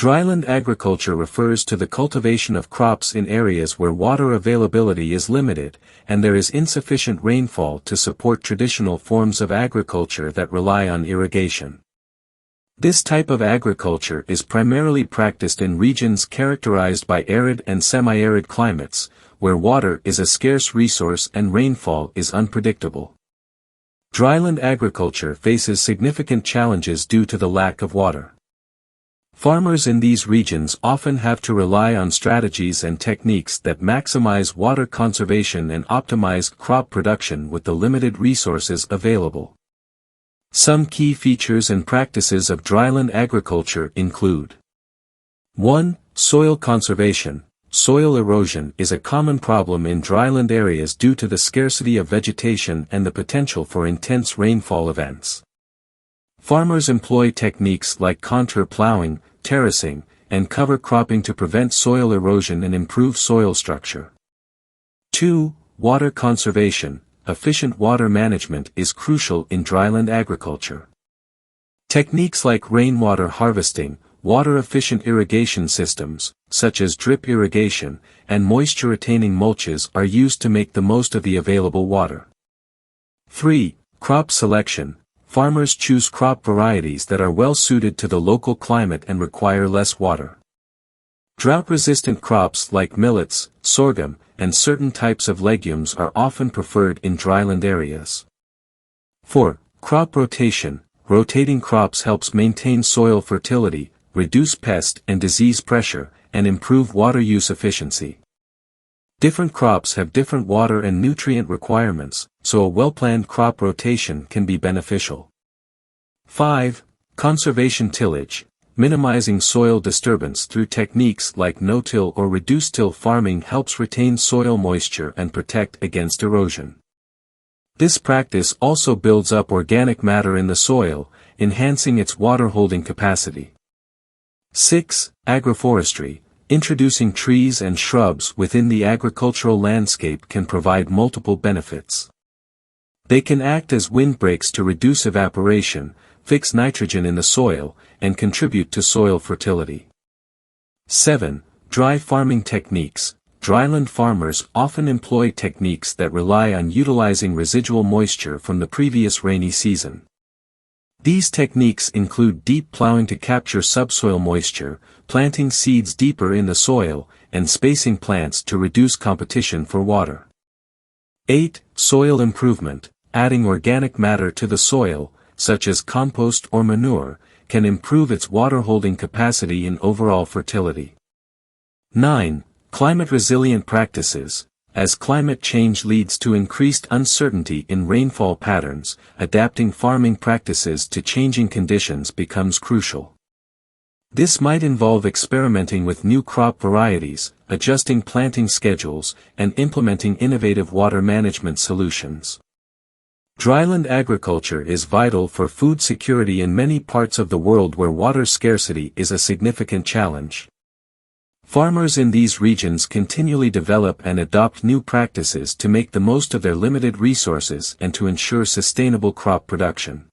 Dryland agriculture refers to the cultivation of crops in areas where water availability is limited, and there is insufficient rainfall to support traditional forms of agriculture that rely on irrigation. This type of agriculture is primarily practiced in regions characterized by arid and semi-arid climates, where water is a scarce resource and rainfall is unpredictable. Dryland agriculture faces significant challenges due to the lack of water. Farmers in these regions often have to rely on strategies and techniques that maximize water conservation and optimize crop production with the limited resources available. Some key features and practices of dryland agriculture include: 1. Soil conservation. Soil erosion is a common problem in dryland areas due to the scarcity of vegetation and the potential for intense rainfall events. Farmers employ techniques like contour plowing, terracing, and cover cropping to prevent soil erosion and improve soil structure. 2. Water conservation. Efficient water management is crucial in dryland agriculture. Techniques like rainwater harvesting, water-efficient irrigation systems, such as drip irrigation, and moisture-retaining mulches are used to make the most of the available water. 3. Crop selection. Farmers choose crop varieties that are well suited to the local climate and require less water. Drought-resistant crops like millets, sorghum, and certain types of legumes are often preferred in dryland areas. 4. Crop rotation. Rotating crops helps maintain soil fertility, reduce pest and disease pressure, and improve water use efficiency. Different crops have different water and nutrient requirements, so a well-planned crop rotation can be beneficial. 5. Conservation tillage. Minimizing soil disturbance through techniques like no-till or reduced-till farming helps retain soil moisture and protect against erosion. This practice also builds up organic matter in the soil, enhancing its water-holding capacity. 6. Agroforestry. Introducing trees and shrubs within the agricultural landscape can provide multiple benefits. They can act as windbreaks to reduce evaporation, fix nitrogen in the soil, and contribute to soil fertility. 7. Dry farming techniques. Dryland farmers often employ techniques that rely on utilizing residual moisture from the previous rainy season. These techniques include deep plowing to capture subsoil moisture, planting seeds deeper in the soil, and spacing plants to reduce competition for water. 8. Soil improvement. Adding organic matter to the soil, such as compost or manure, can improve its water-holding capacity and overall fertility. 9. Climate-resilient practices. As climate change leads to increased uncertainty in rainfall patterns, adapting farming practices to changing conditions becomes crucial. This might involve experimenting with new crop varieties, adjusting planting schedules, and implementing innovative water management solutions. Dryland agriculture is vital for food security in many parts of the world where water scarcity is a significant challenge. Farmers in these regions continually develop and adopt new practices to make the most of their limited resources and to ensure sustainable crop production.